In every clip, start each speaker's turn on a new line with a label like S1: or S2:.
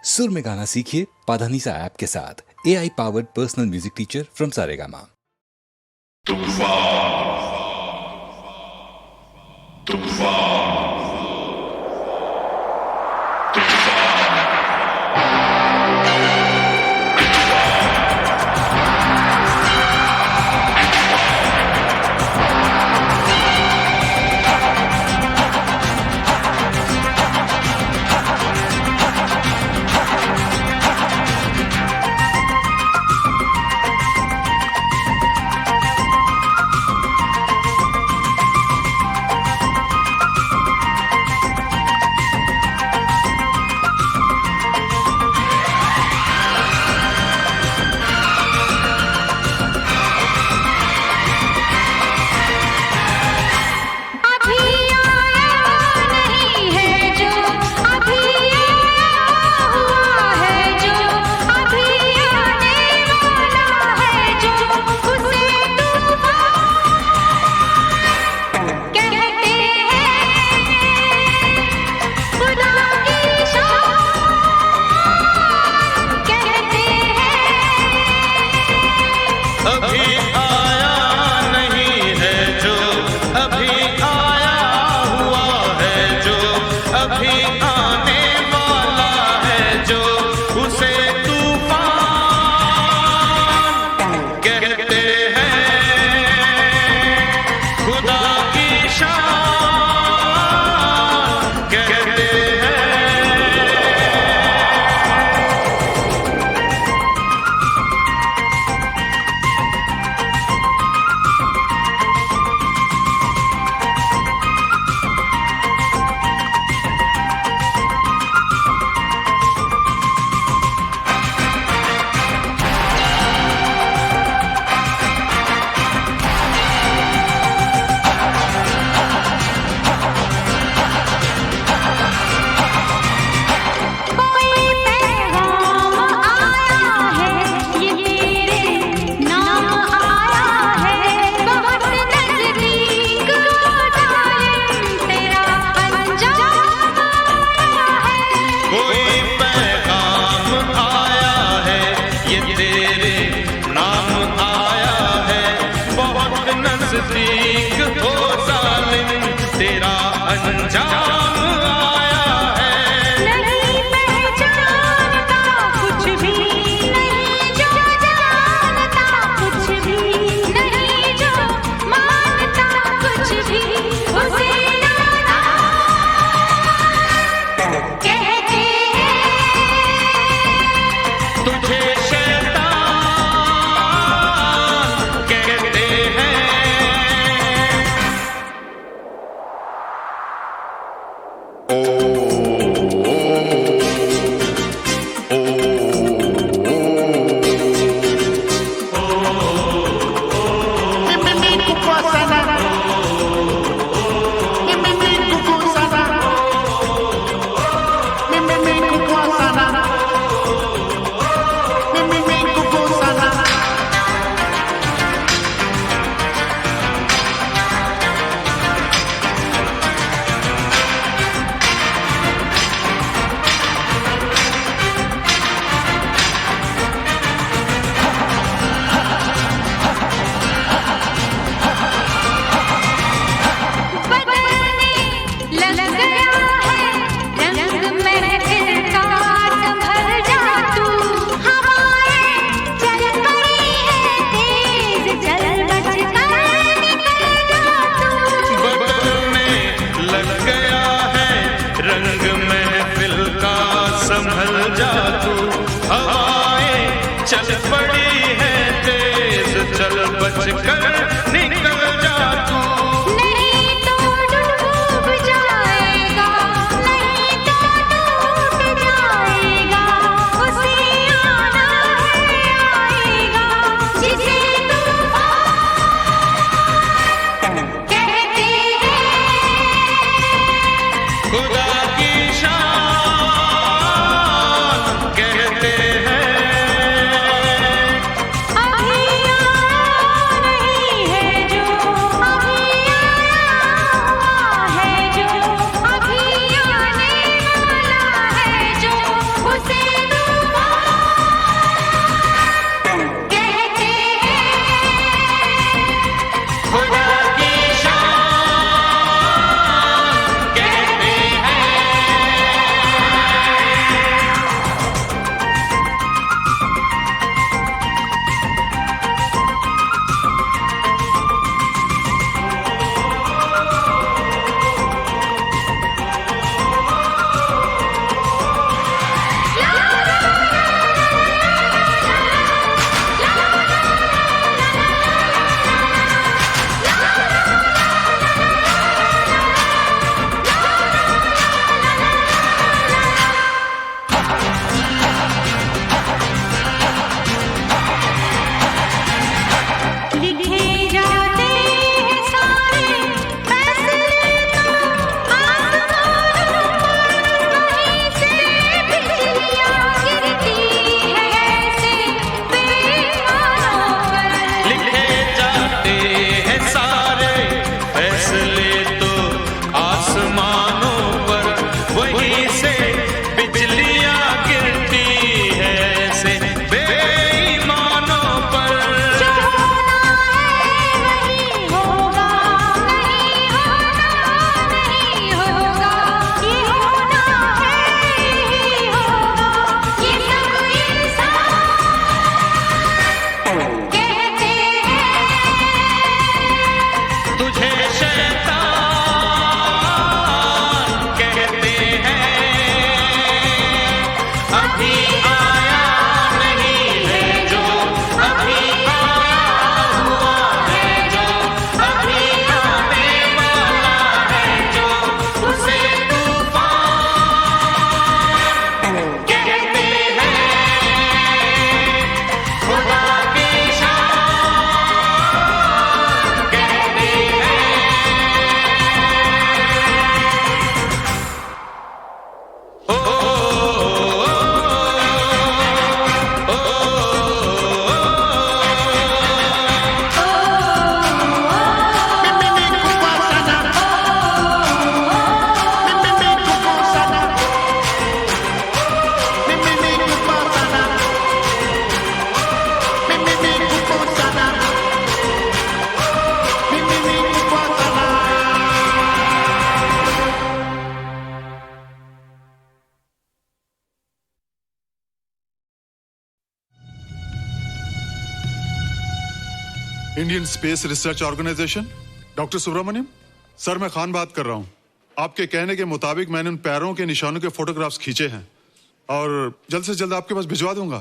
S1: सुर में गाना सीखिए पाधानीसा ऐप के साथ। AI powered personal music teacher from Saregama.
S2: अभी नहीं अभी आया नहीं है जो, अभी आया हुआ है जो, अभी आने वाला है जो, उसे तूफान कहते हैं। खुदा की शान कहते हैं। Oh,
S3: Indian Space Research Organisation, doctor Subramaniam sir, मैं खान बात कर रहा हूं। आपके कहने के मुताबिक मैंने उन पैरों के निशानों के फोटोग्राफ्स खींचे हैं और जल्द से जल्द आपके पास भिजवा दूंगा।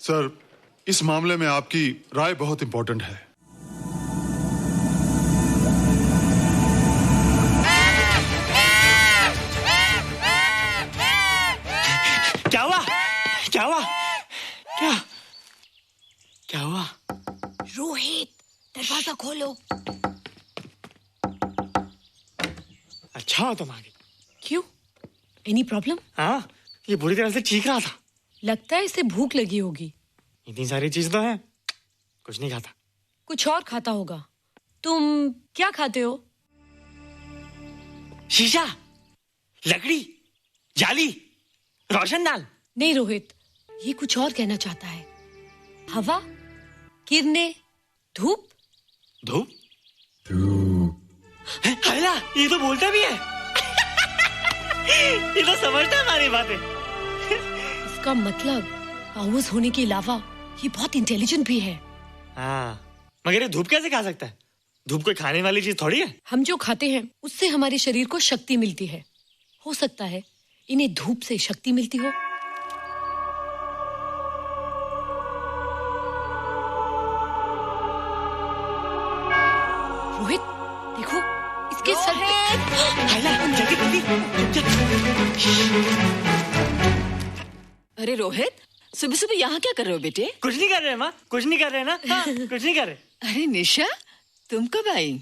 S3: सर, इस मामले में आपकी राय बहुत इंपॉर्टेंट है।
S4: क्या हुआ? क्या हुआ? क्या क्या हुआ?
S5: रोहित, दरवाजा खोलो।
S4: अच्छा हो तुम आ गई।
S5: क्यों? Any problem?
S4: हाँ, ये बुरी तरह से चीख रहा था।
S5: लगता है इसे भूख लगी होगी।
S4: इतनी सारी चीज तो है, कुछ नहीं खाता।
S5: कुछ और खाता होगा। तुम क्या खाते हो?
S4: शीशा, लकड़ी, जाली, रोशनदान।
S5: नहीं रोहित, ये कुछ और कहना चाहता है। हवा, किरणें, धूप।
S4: धूप? हैला, ये तो बोलता भी है। ये तो समझता है हमारी बातें।
S5: इसका मतलब पावर्स होने के अलावा ये बहुत इंटेलिजेंट भी है।
S4: हाँ, मगर ये धूप कैसे खा सकता है? धूप कोई खाने वाली चीज थोड़ी है।
S5: हम जो खाते हैं उससे हमारे शरीर को शक्ति मिलती है। हो सकता है इन्हें धूप से शक्ति मिलती हो। रोहित, देखो इसके सर पे।
S4: हैला, जल्दी जल्दी।
S6: अरे रोहित, सुबह सुबह यहाँ क्या कर रहे हो बेटे?
S4: कुछ नहीं कर रहे माँ, कुछ नहीं कर रहे ना। हाँ, कुछ नहीं कर रहे।
S6: अरे निशा, तुम कब आई?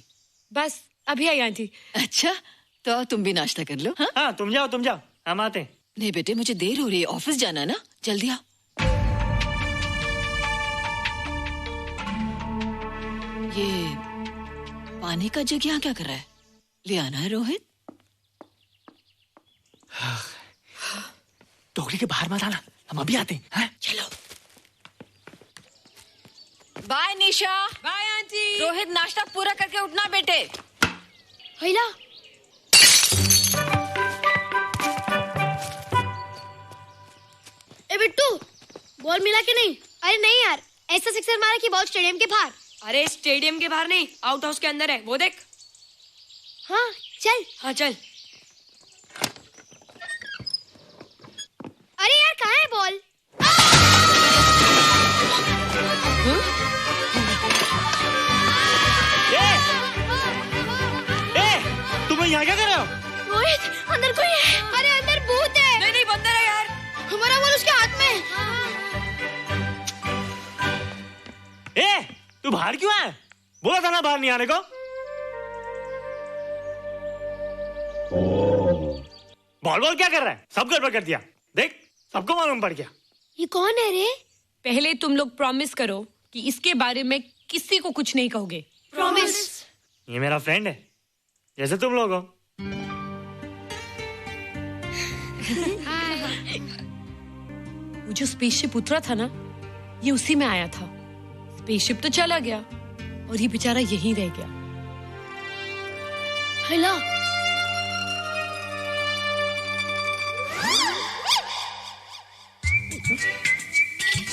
S5: बस अभी आई आंटी।
S6: अच्छा, तो तुम भी नाश्ता कर लो। हाँ,
S4: हाँ, तुम जाओ, हम आते हैं।
S6: नहीं बेटे, मुझे देर हो रही है, ऑफिस जाना ना, जल्दी आओ। ये पानी का जग यहाँ क्या कर रहा है? ले आना है रोहित।
S4: टोकरी के बाहर मत आना, हम अभी आते हैं। हाँ?
S6: चलो। Bye Nisha.
S5: Bye aunty.
S6: Rohit, नाश्ता पूरा करके उठना बेटे।
S5: हैला,
S7: ए बिट्टू, बॉल मिला कि नहीं? अरे नहीं यार, ऐसा सिक्सर मारा कि बॉल स्टेडियम के बाहर।
S8: अरे स्टेडियम के बाहर नहीं, आउट हाउस के अंदर है, वो देख।
S7: हाँ चल।
S8: हाँ चल।
S7: अरे यार, कहाँ है बॉल?
S4: तुम यहाँ क्या कर रहे हो?
S7: रोहित, अंदर कोई है। अरे अंदर भूत है।
S8: नहीं नहीं, बंदर है यार।
S7: हमारा बॉल उसके हाथ में।
S4: तू बाहर क्यों है? बोला था ना बाहर नहीं आने को। बॉल क्या कर रहा है? सब गड़बड़ कर दिया। देख, सबको मालूम पड़ गया।
S7: ये कौन है रे?
S5: पहले तुम लोग प्रॉमिस करो कि इसके बारे में किसी को कुछ नहीं कहोगे।
S7: प्रॉमिस।
S4: ये मेरा फ्रेंड है, जैसे तुम लोग हो।
S5: वो जो स्पेसशिप उतरा था ना, ये उसी में आया था। स्पेसशिप तो चला गया और ये बेचारा यहीं रह गया।
S7: हेलो,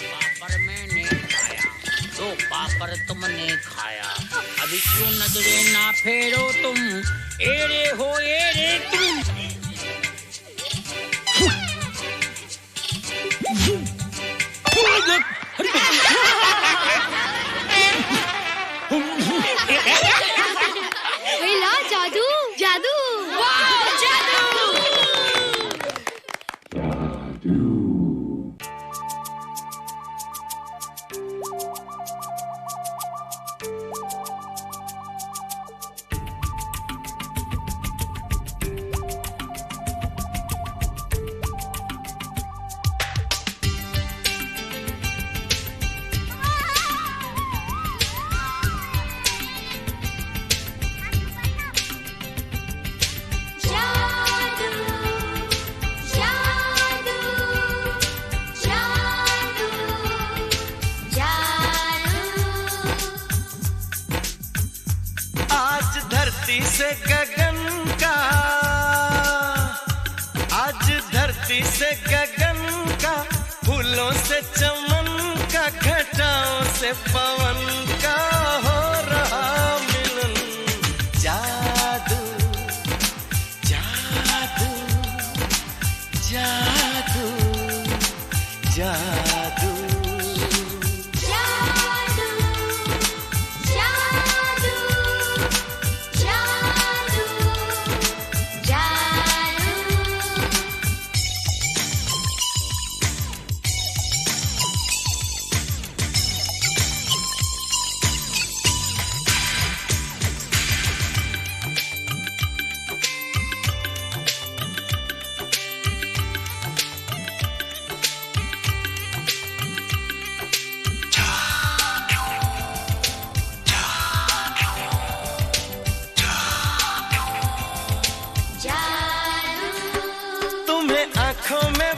S2: पापड़ मैंने खाया, दो पापड़ तुमने खाया, अभी क्यों नजरे ना फेरो तुम, एरे हो एरे तुम।
S9: धरती से गगन का, फूलों से चमन का, घटाओं से पवन का हो रहा मिलन। जादू जादू जादू जादू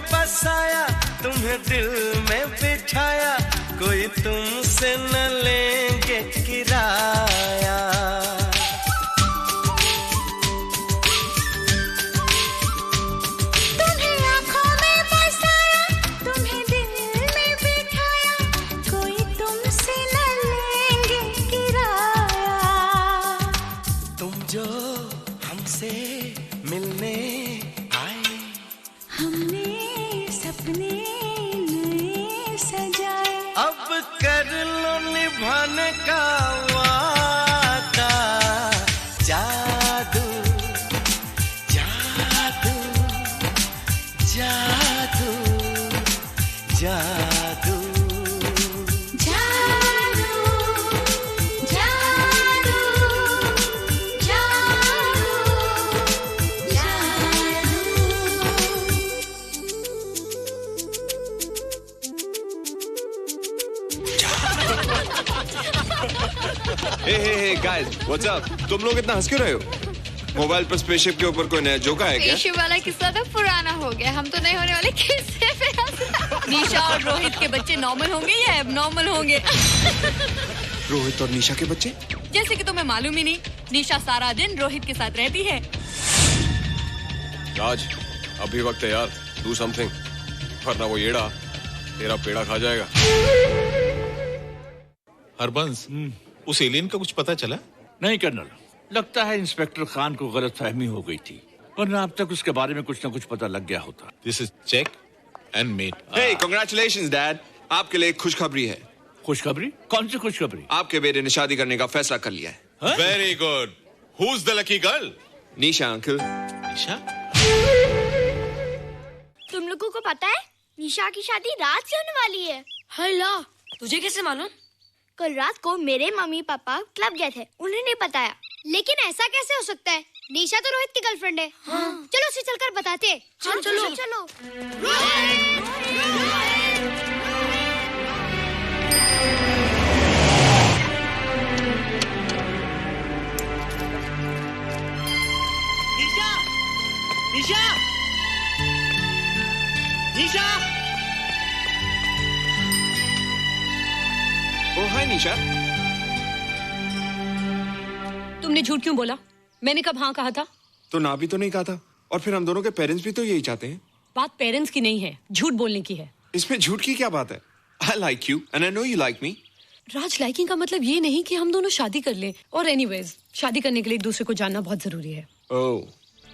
S9: बसाया, तुम्हें दिल में बिठाया, कोई तुमसे न लेंगे किराया।
S10: तुम्हें आँखों में बसाया, तुम्हें दिल में बिठाया, कोई तुमसे न लेंगे किराया।
S9: तुम जो हमसे मिलने आए, हमने सपने नए सजाए, अब कर लो निभाने का वादा। जादू जादू जादू जादू
S11: Hey guys, what's up? तुम लोग इतना हंस क्यों रहे हो? मोबाइल पर स्पेसशिप के ऊपर कोई नया जोक आया क्या?
S12: स्पेसशिप वाला किस्सा तो पुराना हो गया, हम तो नहीं होने वाले किस्से पे हंस। निशा और रोहित के बच्चे नॉर्मल होंगे या एबनॉर्मल होंगे?
S11: रोहित और निशा के बच्चे?
S12: जैसे कि तुम्हें मालूम ही नहीं, निशा सारा दिन रोहित के साथ रहती है।
S11: राज, अभी वक्त है यार, do something, वरना वो येड़ा तेरा पेड़ा खा जाएगा।
S13: हरबंस, उस एलियन का कुछ पता चला?
S14: नहीं कर्नल, लगता है इंस्पेक्टर खान को गलतफहमी हो गई थी, वरना अब तक उसके बारे में कुछ न कुछ पता लग गया होता।
S13: This is check and mate.
S11: Hey, congratulations dad, आपके लिए एक खुशखबरी है।
S14: खुशखबरी? कौन सी खुशखबरी?
S11: आपके बेटे ने शादी करने का फैसला कर लिया है।
S13: Very good. Who's the lucky girl?
S11: Nisha uncle.
S13: Nisha?
S7: तुम लोगों को पता है निशा की शादी रात से होने वाली है।
S8: हल्ला, तुझे कैसे मालूम?
S7: कल रात को मेरे मम्मी पापा क्लब गए थे, उन्हें नहीं बताया। लेकिन ऐसा कैसे हो सकता है? निशा तो रोहित की गर्लफ्रेंड है। हाँ। चलो उसे चलकर बताते हैं।
S8: चलो चलो
S7: चलो।
S4: निशा, निशा, निशा।
S11: ओ हाय निशा।
S5: तुमने झूठ क्यों बोला? मैंने कब हाँ कहा था?
S11: तो ना भी तो नहीं कहा था, और फिर हम दोनों के पेरेंट्स भी तो यही चाहते हैं।
S5: बात पेरेंट्स की नहीं है, झूठ बोलने की है।
S11: इसमें झूठ की क्या बात है? I like you and I know you like me.
S5: Raj, liking का मतलब ये नहीं कि हम दोनों शादी कर लें। और एनीवेज, शादी करने के लिए एक दूसरे को जानना बहुत जरूरी है।
S11: ओह,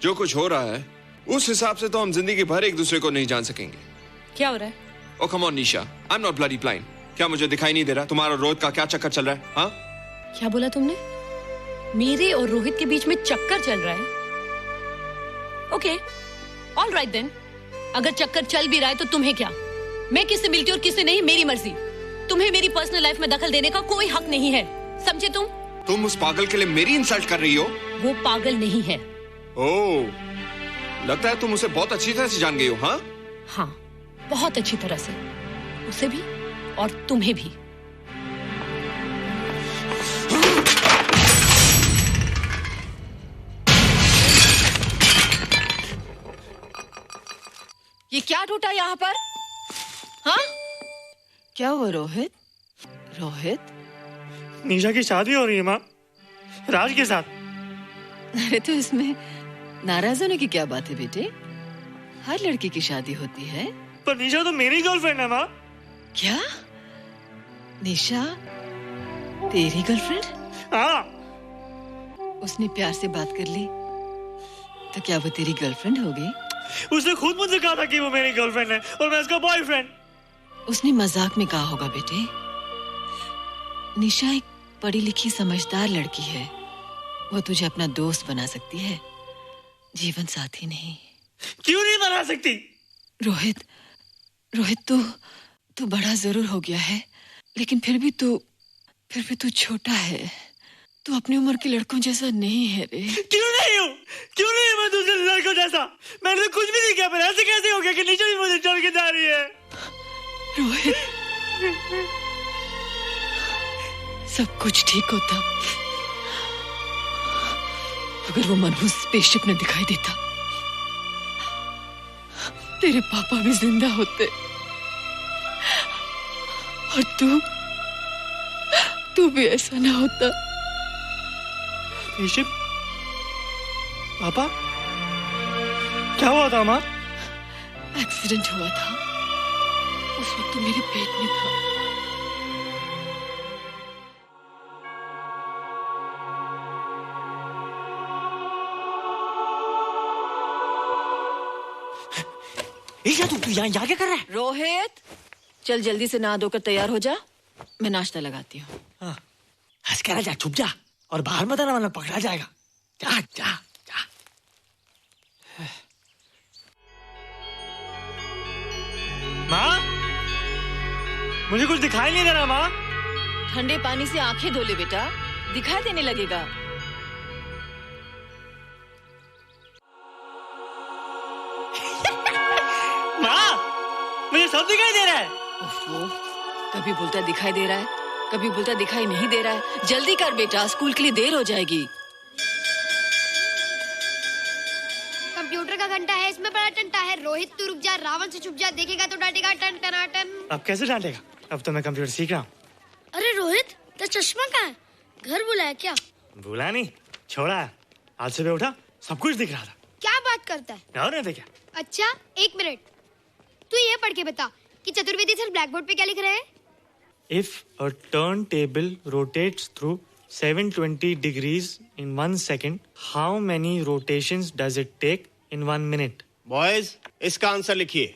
S11: जो कुछ हो रहा है उस हिसाब से तो हम जिंदगी भर एक दूसरे को नहीं जान सकेंगे।
S5: क्या हो रहा है?
S11: Oh come on Nisha, I'm not bloody blind. क्या मुझे दिखाई नहीं दे रहा तुम्हारा रोहित का क्या चक्कर चल रहा है? हाँ?
S5: क्या बोला तुमने? मेरे और रोहित के बीच में चक्कर चल रहा है? Okay, all right then. अगर चक्कर चल भी रहा है तो तुम्हें क्या? मैं किससे मिलती हूँ और किससे नहीं, मेरी मर्जी। तुम्हें मेरी पर्सनल लाइफ में दखल देने का कोई हक नहीं है, समझे तुम?
S11: तुम उस पागल के लिए मेरी इंसल्ट कर रही हो?
S5: वो पागल नहीं है।
S11: ओह, लगता है तुम उसे बहुत अच्छी तरह से जान गई हो। हाँ?
S5: हाँ, बहुत अच्छी तरह से, उसे भी और तुम्हें भी।
S6: ये क्या टूटा यहाँ पर? हाँ? क्या हुआ रोहित? रोहित?
S4: निशा की शादी हो रही है माँ, राज के साथ।
S6: अरे तो इसमें नाराज होने की क्या बात है बेटे? हर लड़की की शादी होती है।
S4: पर निशा तो मेरी गर्लफ्रेंड है माँ।
S6: क्या? निशा तेरी गर्लफ्रेंड?
S4: हाँ।
S6: उसने प्यार से बात कर ली तो क्या वो तेरी गर्लफ्रेंड हो गई?
S4: उसने खुद मुझसे कहा था कि वो मेरी गर्लफ्रेंड है और मैं उसका बॉयफ्रेंड।
S6: उसने मजाक में कहा होगा बेटे। निशा एक पढ़ी लिखी समझदार लड़की है। वो तुझे अपना दोस्त बना सकती है, जीवन साथी नहीं।
S4: क्यों नहीं बना सकती?
S6: रोहित, तू बड़ा जरूर हो गया है, लेकिन फिर भी तू छोटा है। तू अपनी उम्र के लड़कों जैसा नहीं है रे।
S4: क्यों नहीं हूँ? क्यों नहीं मैं दूसरे लड़कों जैसा? मैंने तो कुछ भी नहीं किया, पर ऐसे कैसे हो गया कि निशा भी मुझे छोड़ के जा रही है?
S6: रोहित, सब कुछ ठीक होता अगर वो मनहूस स्पेसशिप न दिखाई देता। तेरे पापा भी जिंदा होते और तू भी ऐसा ना होता।
S4: स्पेसशिप? पापा? क्या हुआ था माँ?
S6: एक्सीडेंट हुआ था, उस वक्त तो मेरे पेट में था।
S4: तू यहाँ क्या कर रहा है?
S6: रोहित, चल जल्दी से नहा धोकर तैयार हो जा, मैं नाश्ता लगाती हूँ।
S4: हंस कर जा, छुप जा और बाहर मत आना वरना पकड़ा जाएगा। जा जा जा। माँ, मुझे कुछ दिखाई नहीं दे रहा माँ।
S6: ठंडे पानी से आंखें धो ले बेटा, दिखाई देने लगेगा।
S4: मुझे सब दिखाई दे रहा है।
S6: कभी बोलता दिखाई दे रहा है, कभी बोलता दिखाई नहीं दे रहा है। जल्दी कर बेटा, स्कूल के लिए देर हो जाएगी।
S7: कंप्यूटर का घंटा है, इसमें बड़ा टंटा है। रोहित तू रुक जा, रावण से छुप जा, देखेगा तो डांटेगा टन टनाटन।
S4: अब कैसे डांटेगा? अब तो मैं कंप्यूटर सीख रहा हूँ।
S7: अरे रोहित, तेरा चश्मा कहाँ है? घर बुलाया क्या?
S4: भूला नहीं, छोड़ा है। आज सुबह उठा, सब कुछ दिख रहा था।
S7: क्या बात करता है?
S4: और नहीं देखा?
S7: अच्छा, एक मिनट, तू ये पढ़ के बता कि चतुर्वेदी सर ब्लैक बोर्ड पे क्या लिख रहे हैं?
S4: If a turntable rotates through 720 degrees in 1 second, how many rotations does it take in 1 minute?
S15: Boys, इसका आंसर लिखिए।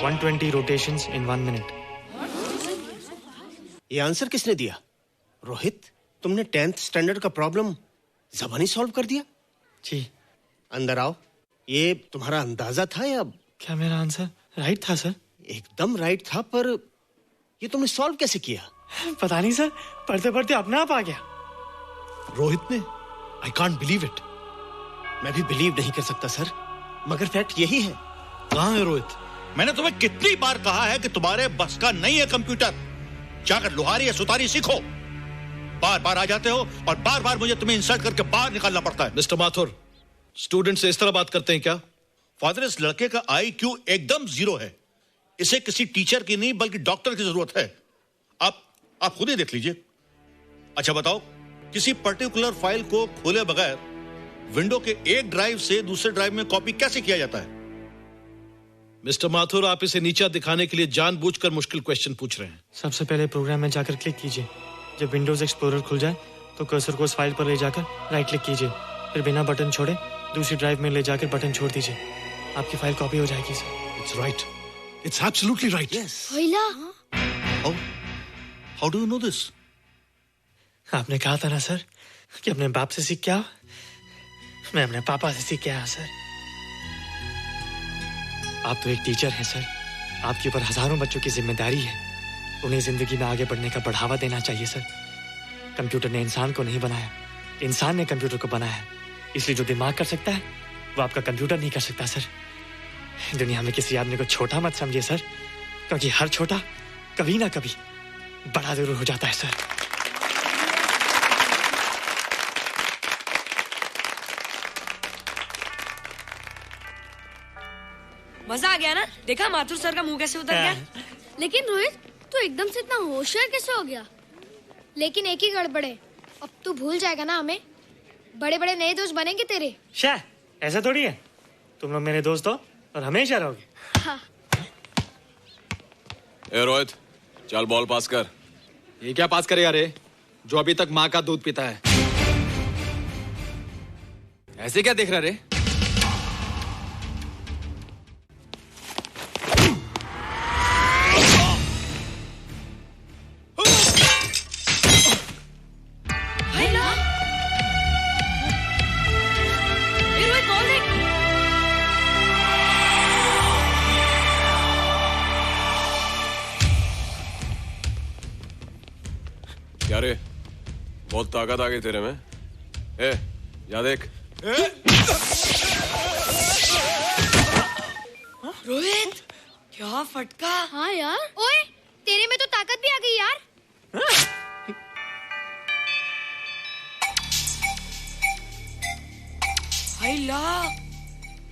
S4: What? 120 rotations in 1 minute.
S15: ये आंसर किसने दिया? रोहित, तुमने 10th स्टैंडर्ड का प्रॉब्लम ज़बानी सॉल्व कर दिया?
S4: जी।
S15: अंदर आओ। ये तुम्हारा अंदाजा था या?
S4: क्या मेरा आंसर राइट था सर?
S15: एकदम राइट था, पर ये तुमने सॉल्व कैसे किया?
S4: पता नहीं सर, पढ़ते पढ़ते अपने आप आ गया।
S15: रोहित ने? I can't believe it. मैं भी बिलीव नहीं कर सकता सर, मगर फैक्ट यही है।
S14: कहाँ है रोहित? मैंने तुम्हें कितनी बार कहा है कि तुम्हारे बस का नहीं है कंप्यूटर। जाकर लोहारी या सुतारी सीखो। बार बार आ जाते हो और बार बार मुझे तुम्हें इंसल्ट करके बाहर निकालना पड़ता है।
S13: मिस्टर माथुर, स्टूडेंट से इस तरह बात करते हैं क्या?
S14: फादर, इस लड़के का IQ एकदम 0 है। इसे किसी टीचर की नहीं बल्कि डॉक्टर की जरूरत है। आप खुद ही देख लीजिए। अच्छा बताओ, किसी पर्टिकुलर फाइल को खोले बगैर विंडो के एक ड्राइव से दूसरे ड्राइव में कॉपी कैसे किया जाता है?
S13: मिस्टर माथुर, आप इसे नीचा दिखाने के लिए जानबूझकर मुश्किल क्वेश्चन पूछ रहे हैं।
S4: सबसे पहले प्रोग्राम में जाकर क्लिक कीजिए। जब विंडोज एक्सप्लोरर खुल जाए तो कर्सर को उस फाइल पर ले जाकर राइट क्लिक कीजिए, फिर बिना बटन छोड़े दूसरी ड्राइव में ले जाकर बटन छोड़ दीजिए। आपकी फाइल कॉपी हो जाएगी sir.
S14: It's right, it's absolutely right. How do you know this?
S4: आपने कहा था ना सर कि अपने बाप से सीख के आओ। मैं अपने पापा से सीख के आया सर। आप तो एक टीचर हैं सर, आपके ऊपर हजारों बच्चों की जिम्मेदारी है। उन्हें जिंदगी में आगे बढ़ने का बढ़ावा देना चाहिए सर। कंप्यूटर ने इंसान को नहीं बनाया, इंसान ने कंप्यूटर को बनाया है। इसलिए जो दिमाग कर सकता है वो आपका कंप्यूटर नहीं कर सकता सर। दुनिया में किसी आदमी को छोटा मत समझिए सर, क्योंकि हर छोटा कभी ना कभी बड़ा जरूर हो जाता है सर।
S8: मजा आ गया ना? देखा माथुर सर का मुंह कैसे उतर गया?
S7: लेकिन रोहित, तू एकदम से इतना होशियार कैसे हो गया? लेकिन एक ही गड़बड़ है, अब तू भूल जाएगा ना हमें? बड़े बड़े नए दोस्त बनेंगे तेरे।
S4: शाह, ऐसा थोड़ी है। तुम लोग मेरे दोस्त हो और हमेशा रहोगे।
S7: हाँ।
S11: ए रोहित, चल बॉल पास कर।
S16: ये क्या पास करेगा रे, जो अभी तक माँ का दूध पीता है? ऐसे क्या देख रहा रे?
S11: क्या रे, बहुत ताकत आ गई तेरे में। ए, या देख।
S8: रोहित, क्या फटका।
S7: हाँ यार। ओए, तेरे में तो ताकत भी आ गई यार।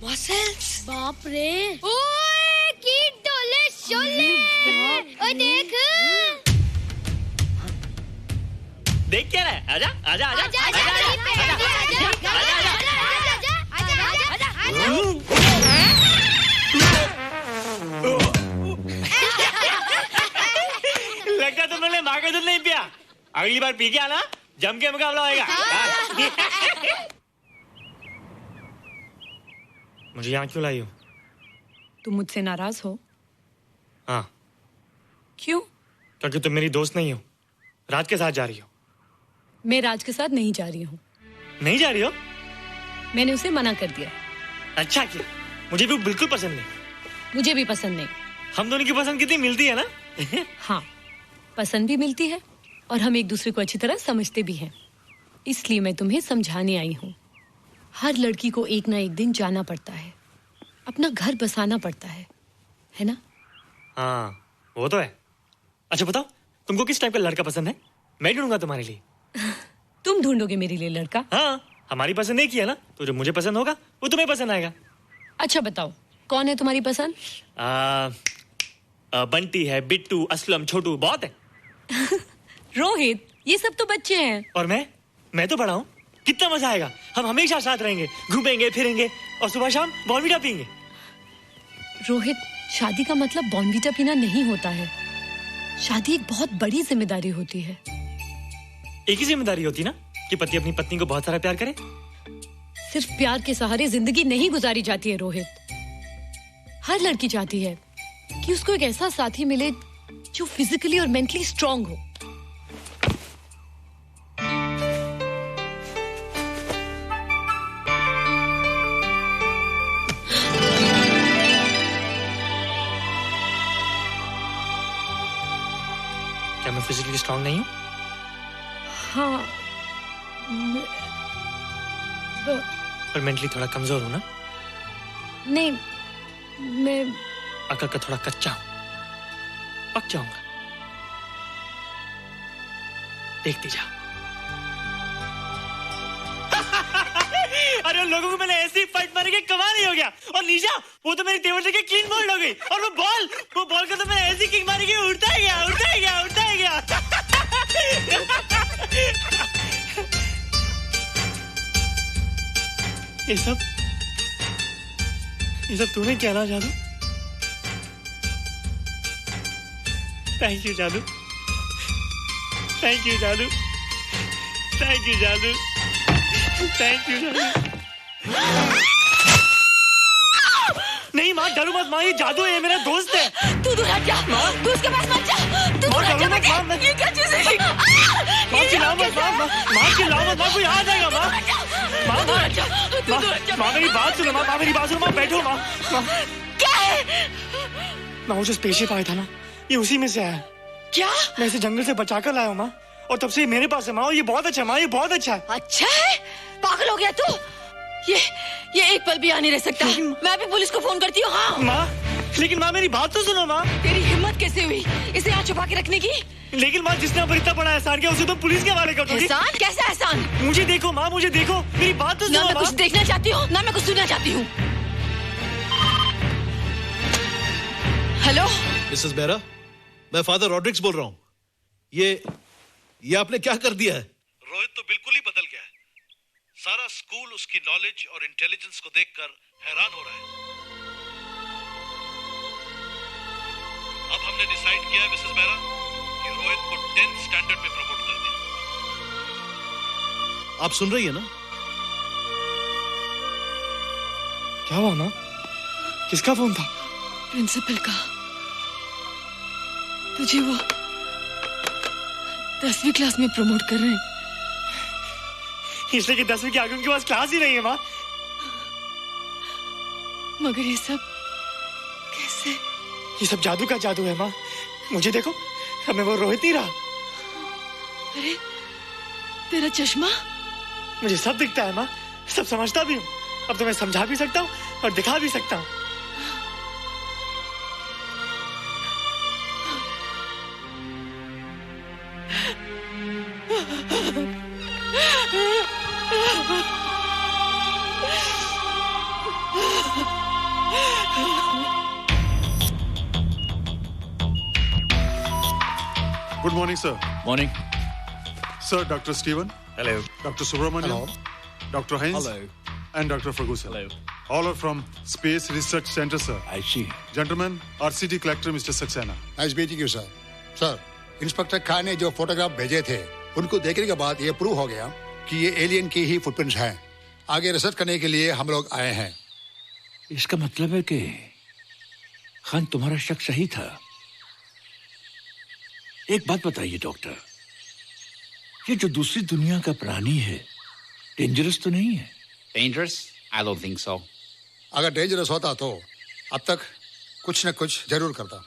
S8: मसल्स।
S7: बाप रे। ओए, की डोले शोले। ओए देख।
S4: देख क्या रहा है? आजा आजा आजा
S7: आजा आजा
S4: लगता तुमने माँ का दूध नहीं पिया। अगली बार पी के आना, जम के मुकाबला होएगा। मुझे यहाँ क्यों लाई हो?
S8: तुम मुझसे नाराज हो?
S4: हाँ।
S8: क्यों?
S4: क्योंकि तुम मेरी दोस्त नहीं हो, राज के साथ जा रही हो।
S5: मैं राज के साथ नहीं जा रही हूँ।
S4: नहीं जा रही हो?
S5: मैंने उसे मना कर दिया।
S4: अच्छा किया, मुझे भी बिल्कुल पसंद नहीं।
S5: मुझे भी पसंद नहीं।
S4: हम दोनों की पसंद कितनी मिलती है ना?
S5: हाँ, पसंद भी मिलती है और हम एक दूसरे को अच्छी तरह समझते भी हैं। इसलिए मैं तुम्हें समझाने आई हूँ। हर लड़की को एक ना एक दिन जाना पड़ता है, अपना घर बसाना पड़ता है ना?
S4: हाँ, वो तो है। अच्छा बताओ, तुमको किस टाइप का लड़का पसंद है? मैं ढूंढूंगा तुम्हारे लिए।
S5: तुम ढूंढोगे मेरे लिए लड़का?
S4: हाँ, हमारी पसंद एक ही है ना, तो जो मुझे पसंद होगा वो तुम्हें पसंद आएगा।
S5: अच्छा बताओ, कौन है तुम्हारी पसंद?
S4: बंटी है, बिट्टू, असलम, छोटू, बहुत है।
S5: रोहित, ये सब तो बच्चे हैं।
S4: और मैं तो बड़ा हूँ। कितना मजा आएगा, हम हमेशा साथ रहेंगे, घूमेंगे फिरेंगे और सुबह शाम बॉर्नवीटा पीएंगे।
S5: रोहित, शादी का मतलब बॉर्नवीटा पीना नहीं होता है। शादी एक बहुत बड़ी जिम्मेदारी होती है।
S4: एक ही जिम्मेदारी होती ना कि पति अपनी पत्नी को बहुत सारा प्यार करे।
S5: सिर्फ प्यार के सहारे जिंदगी नहीं गुजारी जाती है रोहित। हर लड़की चाहती है कि उसको एक ऐसा साथी मिले जो फिजिकली और मेंटली स्ट्रांग हो।
S4: क्या मैं फिजिकली स्ट्रांग नहीं हूँ?
S5: हाँ,
S4: पर मेंटली थोड़ा कमजोर हूँ ना?
S5: नहीं, मैं
S4: अकल का थोड़ा कच्चा हूँ, पक जाऊंगा। देखती जा। अरे उन लोगों को मैंने ऐसी फाइट मारी कि कमाल ही हो गया। और निशा, वो तो मेरी टेबल से क्लीन बोल्ड हो गई। और वो बॉल को तो मैंने ऐसी किक मारी कि उड़ता ही गया, उड़ता ही गया, उड़ता ही गया। ये सब तूने क्या ना जादू? थैंक यू जादू, थैंक यू जादू, थैंक यू जादू, थैंक यू जादू। नहीं माँ, डरो मत माँ, ये जादू है, ये मेरा दोस्त है।
S8: तू दूर हट जा, तू उसके पास मत जा, तू दूर हट जा बेटे। ये क्या चीज़ है?
S4: माँ चिल्लाओ मत, माँ चिल्लाओ मत, माँ कोई आ जाएगा। माँ मेरी बात सुनो, माँ मेरी बात सुनो, माँ बैठो। माँ
S8: क्या है?
S4: माँ वो जो स्पेसशिप आया था ना, ये उसी में से आया।
S8: क्या?
S4: मैं इसे जंगल से बचा कर लाया हूँ माँ, और तब से ये मेरे पास है माँ। और ये बहुत अच्छा है माँ, ये बहुत अच्छा है।
S8: अच्छा है? पागल हो गया तू? ये एक पल भी यहाँ नहीं रह सकता। मैं अभी पुलिस को फोन करती हूँ। हाँ
S4: माँ, लेकिन माँ मेरी बात तो सुनो माँ।
S8: तेरी हिम्मत कैसे हुई इसे यहाँ छुपा के रखने की?
S4: लेकिन माँ, जिसने अब इतना बड़ा एहसान किया उसे तो पुलिस के हवाले कर दोगी।
S8: एहसान? कैसा एहसान?
S4: मुझे देखो माँ, मुझे देखो, मेरी बात तो सुनो।
S8: ना मैं कुछ देखना चाहती हूँ, ना मैं कुछ सुनना चाहती हूँ। हेलो
S13: मिसेस बेरा, मैं फादर रॉड्रिक्स बोल रहा हूँ। ये आपने क्या कर दिया है?
S14: रोहित तो बिल्कुल ही बदल गया है। सारा स्कूल उसकी नॉलेज और इंटेलिजेंस को देखकर हैरान हो रहा है। अब हमने डिसाइड किया है मिसेस मेहरा कि रोहित को 10th स्टैंडर्ड में प्रमोट कर दें।
S13: आप सुन रही है ना?
S4: क्या हुआ माँ? किसका फोन था?
S6: प्रिंसिपल का। तुझे वो 10वीं क्लास में प्रमोट कर रहे हैं।
S4: इसलिए कि 10वीं के आगे उनके पास क्लास ही नहीं है माँ।
S6: मगर ये सब कैसे?
S4: ये सब जादू का जादू है माँ। मुझे देखो, अब मैं वो रोहित नहीं रहा।
S6: अरे तेरा चश्मा?
S4: मुझे सब दिखता है माँ, सब समझता भी हूँ। अब तो मैं समझा भी सकता हूँ और दिखा भी सकता हूँ।
S3: Good morning, sir.
S17: Morning.
S3: Sir, Dr. Stephen.
S17: Hello.
S3: Dr. Subramanian.
S17: Hello.
S3: Dr. Heinz.
S17: Hello.
S3: And Dr. Ferguson.
S17: Hello.
S3: All are from Space Research Center, sir.
S17: I see.
S3: Gentlemen, RCT collector Mr. Saxena.
S18: Nice meeting you sir. Sir, inspector Khan ने जो photograph भेजे थे उनको देखने के बाद ये prove हो गया कि ये एलियन की ही फुटप्रिंट्स हैं। आगे रिसर्च करने के लिए हम लोग आए हैं।
S17: इसका मतलब है कि खान तुम्हारा शक सही था। एक बात बताइए डॉक्टर, ये जो दूसरी दुनिया का प्राणी है डेंजरस तो नहीं है?
S2: Dangerous? I don't think so.
S18: अगर डेंजरस होता तो अब तक कुछ न कुछ जरूर करता,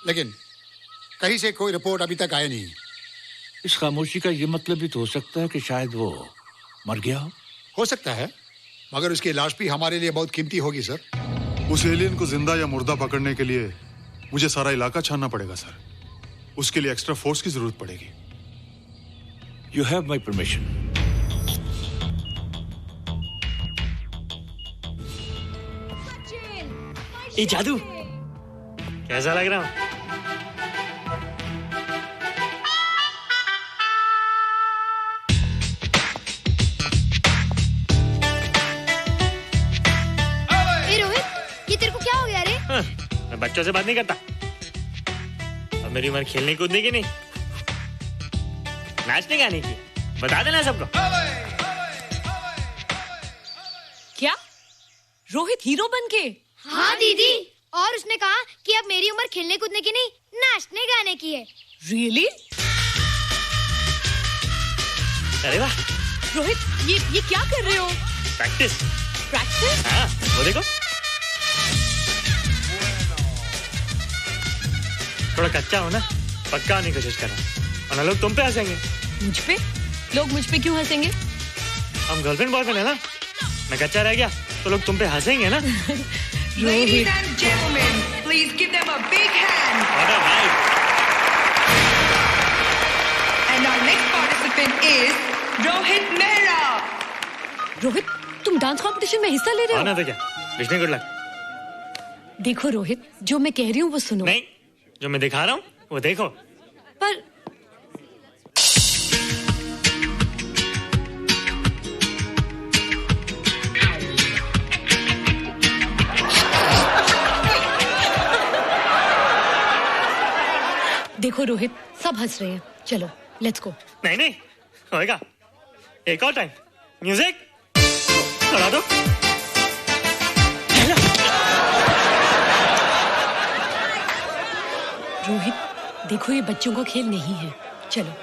S18: लेकिन कहीं से कोई रिपोर्ट अभी तक आई नहीं।
S17: इस खामोशी का ये मतलब भी तो हो सकता है कि शायद वो मर गया
S18: हो सकता है, मगर उसकी लाश भी हमारे लिए बहुत कीमती होगी सर।
S3: उस एलियन को जिंदा या मुर्दा पकड़ने के लिए मुझे सारा इलाका छानना पड़ेगा सर। उसके लिए एक्स्ट्रा फोर्स की जरूरत पड़ेगी।
S17: You have my permission.
S4: ये जादू कैसा लग रहा हूँ?
S7: रोहित, ये तेरे को क्या हो गया रे?
S4: मैं बच्चों से बात नहीं करता। अब मेरी उम्र खेलने कूदने की नहीं, नाचने गाने की। बता देना सबको।
S5: क्या रोहित हीरो बन के?
S7: हाँ दीदी, और उसने कहा कि अब मेरी उम्र खेलने कूदने की नहीं, नाचने गाने की है।
S5: Really?
S4: अरे वाह
S5: रोहित, ये क्या कर रहे हो?
S4: प्रैक्टिस।
S5: प्रैक्टिस?
S4: हाँ, वो देखो। थोड़ा कच्चा हो ना, पक्का होने की कोशिश कर रहा हूँ, वरना लोग तुम पे हंसेंगे।
S5: मुझ पे? लोग मुझ पे क्यों हंसेंगे?
S4: हम गर्लफ्रेंड बॉयफ्रेंड है ना, मैं कच्चा रह गया तो लोग तुम पे हंसेंगे ना।
S19: Ladies and gentlemen, please give them a big hand.
S4: What a night.
S19: And our next participant is Rohit Mehra.
S5: Rohit, तुम डांस कंपटीशन में हिस्सा ले रहे हो?
S4: ना तो क्या, विश मी गुड लक।
S5: देखो रोहित, जो मैं कह रही हूँ वो सुनो।
S4: नहीं, जो मैं दिखा रहा हूँ वो देखो।
S5: पर देखो रोहित, सब हंस रहे हैं। चलो लेट्स गो।
S4: नहीं नहीं होएगा, एक और टाइम। म्यूजिक चला दो।
S5: रोहित देखो, ये बच्चों का खेल नहीं है। चलो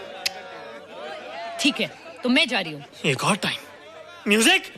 S5: ठीक है, तो मैं जा रही हूँ।
S4: एक और time. Music.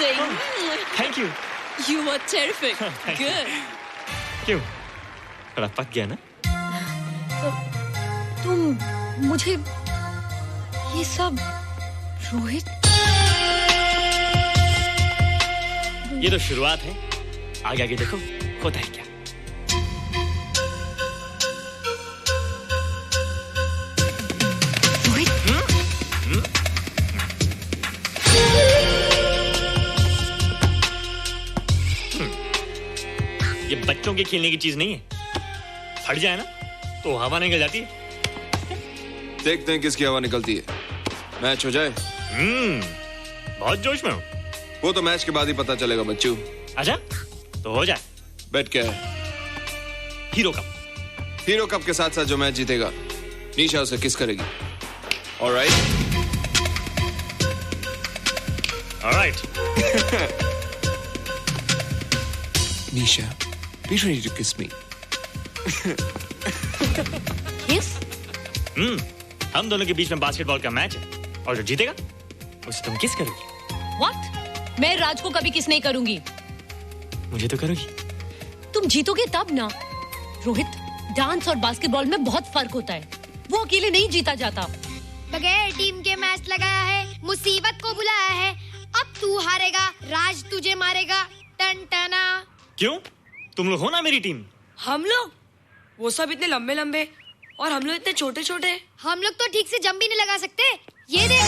S6: darling.
S4: Thank you.
S6: You were terrific. Good.
S4: क्यों? थोड़ा पक गया ना?
S5: तुम मुझे ये सब रोहित,
S4: ये तो शुरुआत है, आगे आगे देखो होता है क्या। ये बच्चों के खेलने की चीज नहीं है, फट जाए ना तो हवा निकल जाती है।
S11: देखते हैं किसकी हवा निकलती है। मैच हो जाए।
S4: बहुत जोश में हूँ।
S11: वो तो मैच के बाद ही पता चलेगा बच्चू।
S4: अच्छा तो हो जाए।
S11: बेट क्या है?
S4: Hero cup.
S11: हीरो कप के साथ साथ जो मैच जीतेगा निशा उसे किस करेगी। Alright.
S4: Alright.
S11: Nisha, be ready to kiss me.
S5: Kiss?
S4: हम दोनों के बीच में बास्केटबॉल का मैच है और जो जीतेगा उसे तुम किस करोगी।
S5: What? मैं राज को कभी किस नहीं करूंगी।
S4: मुझे तो करोगी।
S5: तुम जीतोगे तब ना। रोहित, डांस और बास्केटबॉल में बहुत फर्क होता है, वो अकेले नहीं जीता जाता।
S7: बगैर टीम के मैच लगाया है, मुसीबत को बुलाया है। अब तू हारेगा, राज तुझे मारेगा। टन टना।
S4: क्यों? तुम लोग हो ना मेरी टीम।
S6: हम लोग? वो सब इतने लंबे लंबे और हम लोग इतने छोटे छोटे।
S7: हम लोग तो ठीक से जंप भी नहीं लगा सकते। ये देख।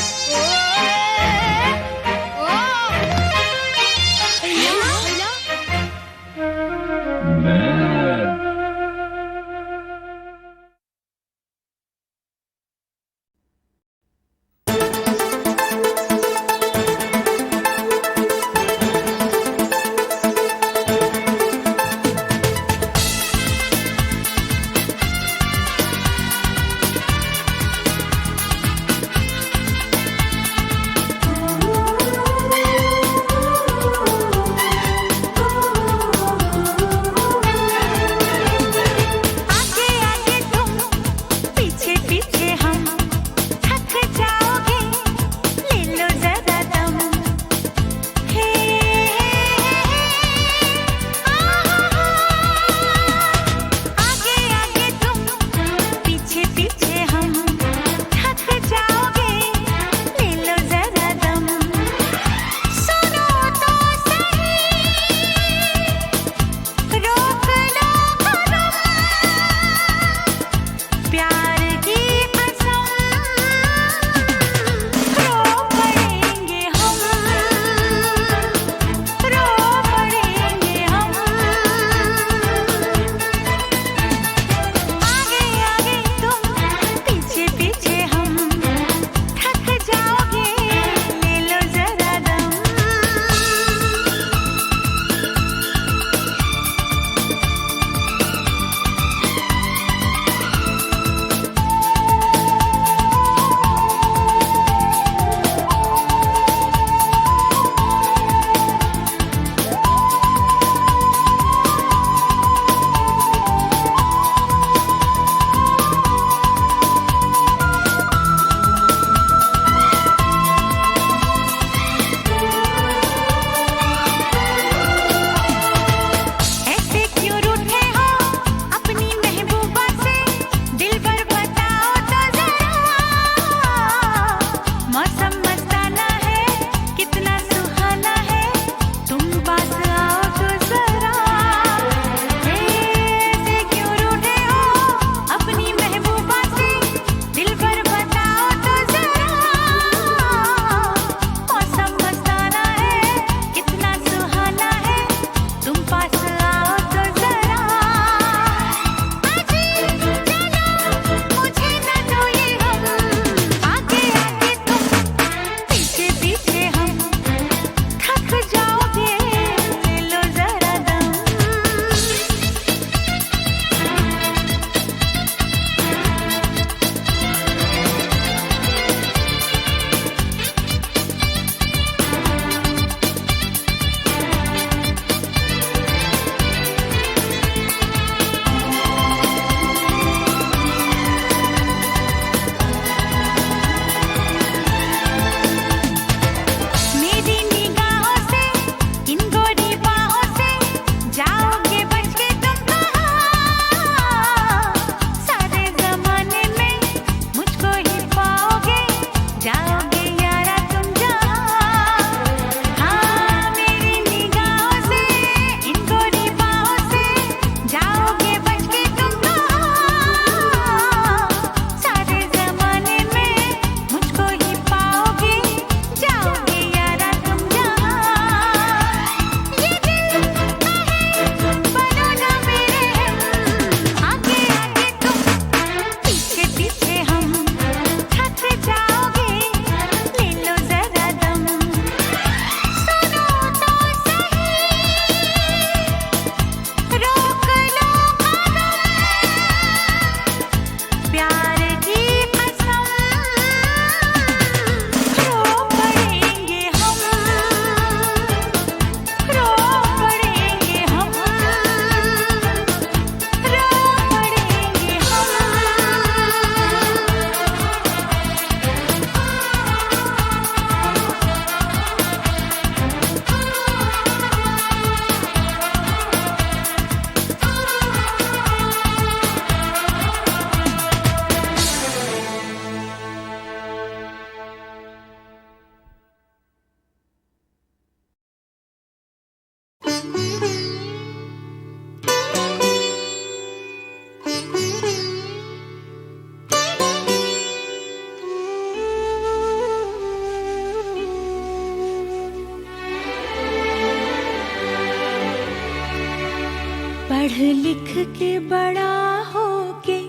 S10: लिख के बड़ा होके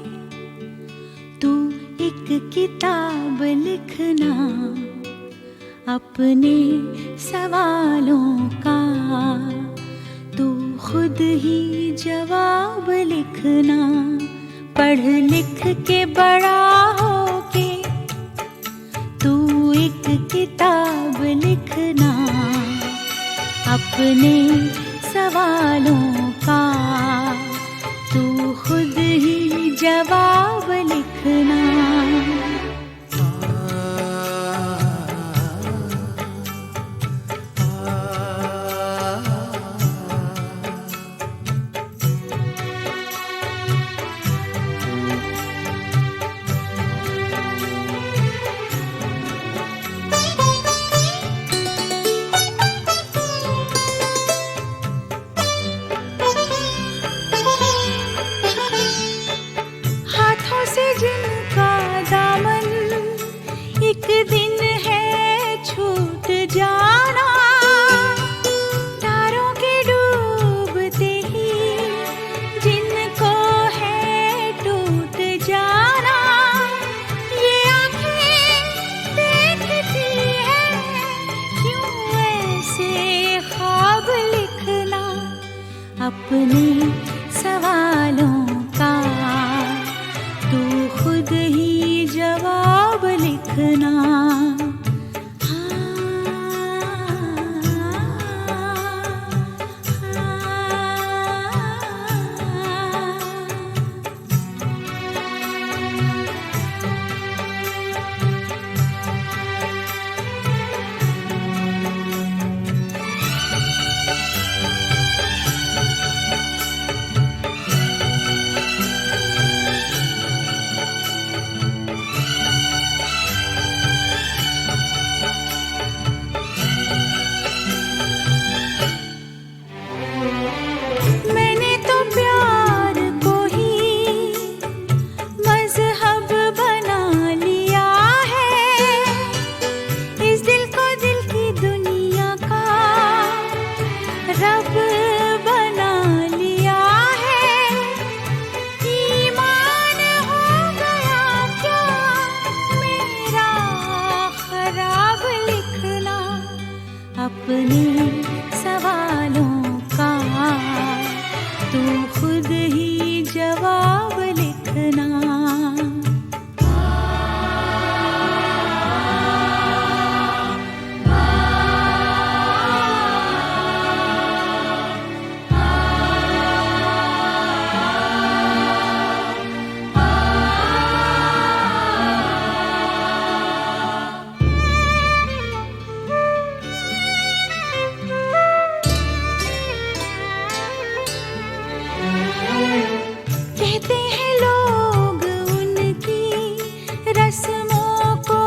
S10: तू एक किताब लिखना अपने सवालों का, तू खुद ही जवाब लिखना। पढ़ लिख के बड़ा होके तू एक किताब लिखना अपने सवालों का, तू खुद ही जवाब लिखना। हाथों से जिनका दामन एक दिन है छूट जाना, तारों के डूबते ही जिनको है टूट जाना। ये आंखें देखती है क्यों ऐसे ख्वाब लिखना अपने सवालों का, तू खुद ही जवाब लिखना। मैंने तो प्यार को ही मजहब बना लिया है, इस दिल को दिल की दुनिया का रब बना लिया है। ईमान हो गया क्या मेरा खराब लिखना अपने सवालों का, तू खुद ही जवाब लिखना। कहते हैं लोग उनकी रस्मों को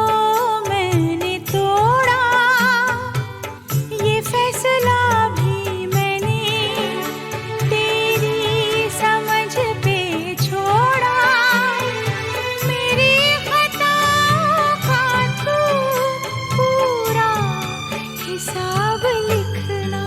S10: मैंने तोड़ा, ये फैसला भी मैंने तेरी समझ पे छोड़ा। मेरी खताओं का तू पूरा हिसाब लिखना।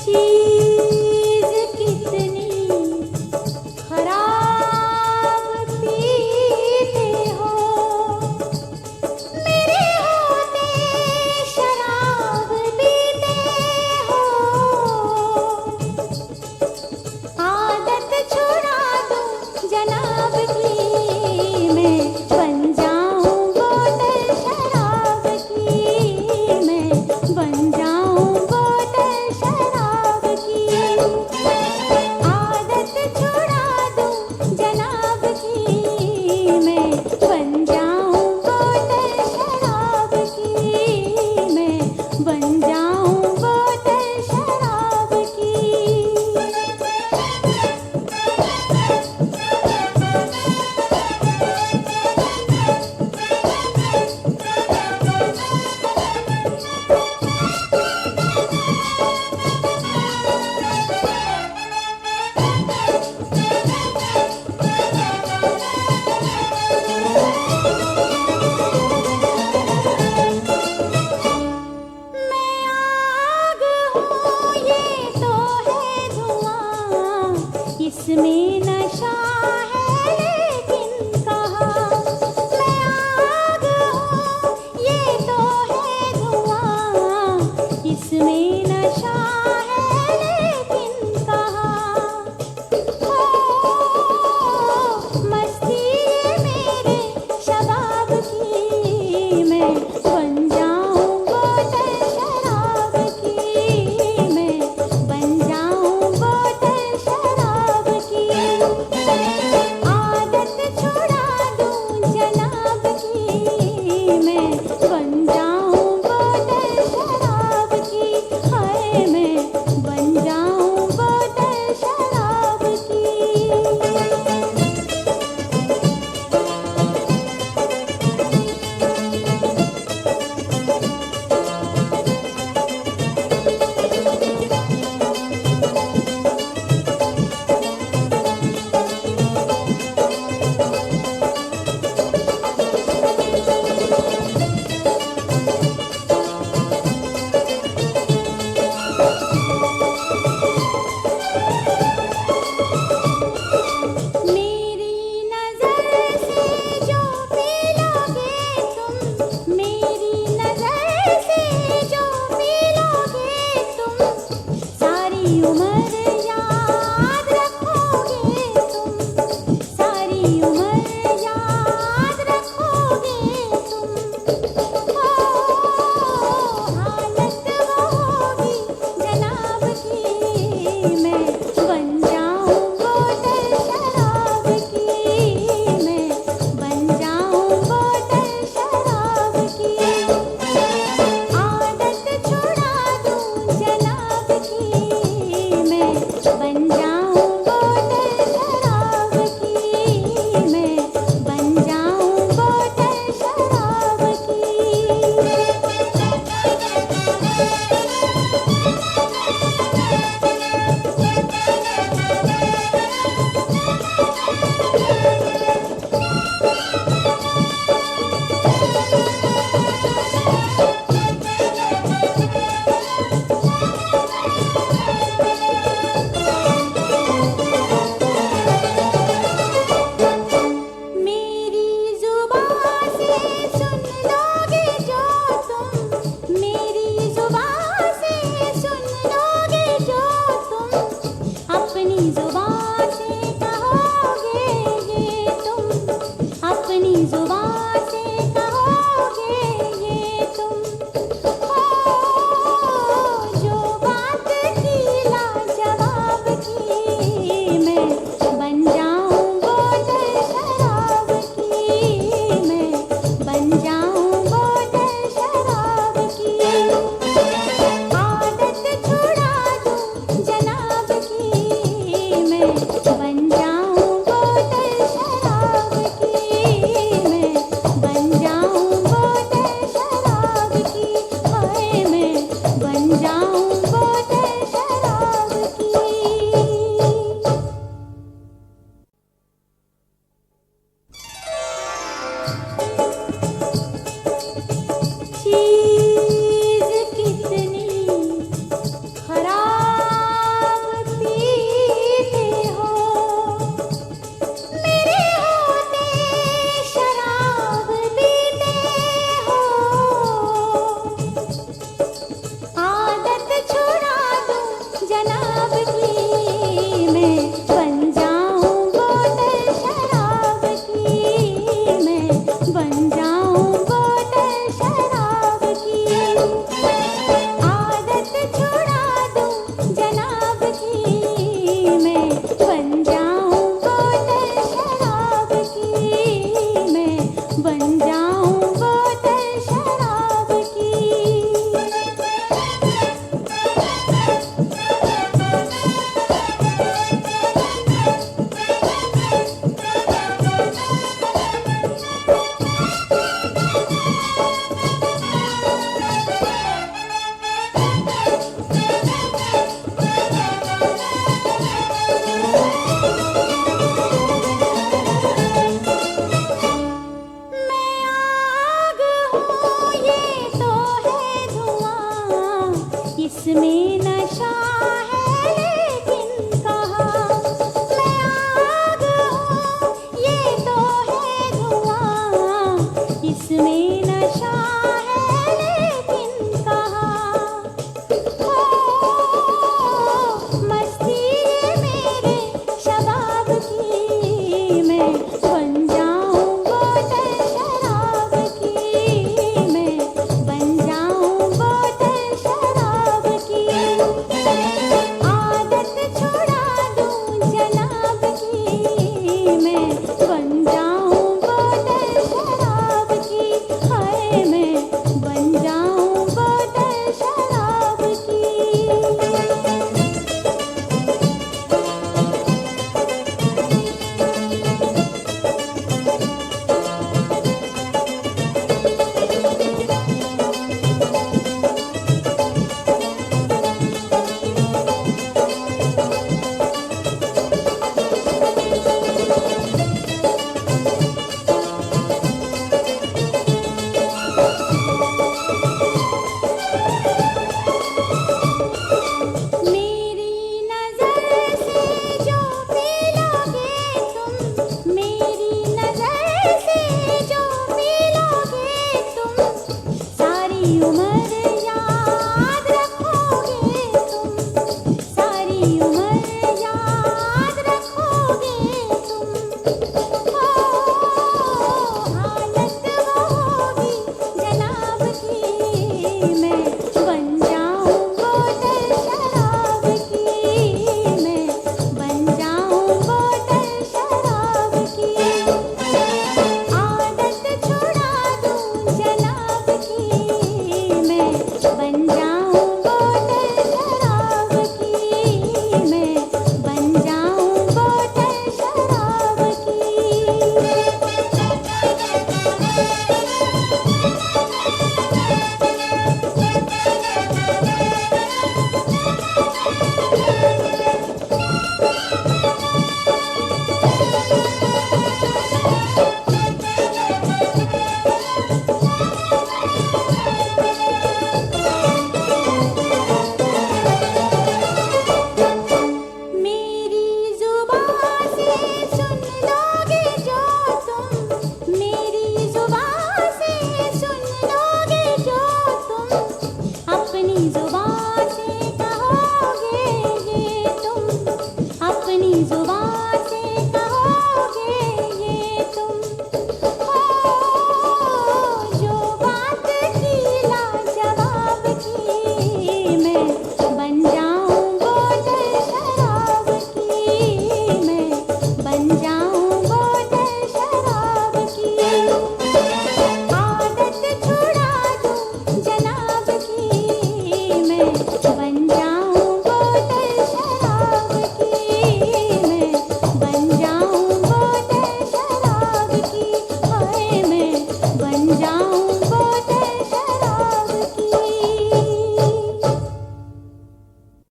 S10: चीज़ कितनी खराब पीते हो, मेरे होते शराब पीते हो। आदत छुड़ा दूं जनाब की, मैं बन जाऊं बोतल शराब की, मैं बन जाऊं बोतल शराब की। मैं इसमें नशा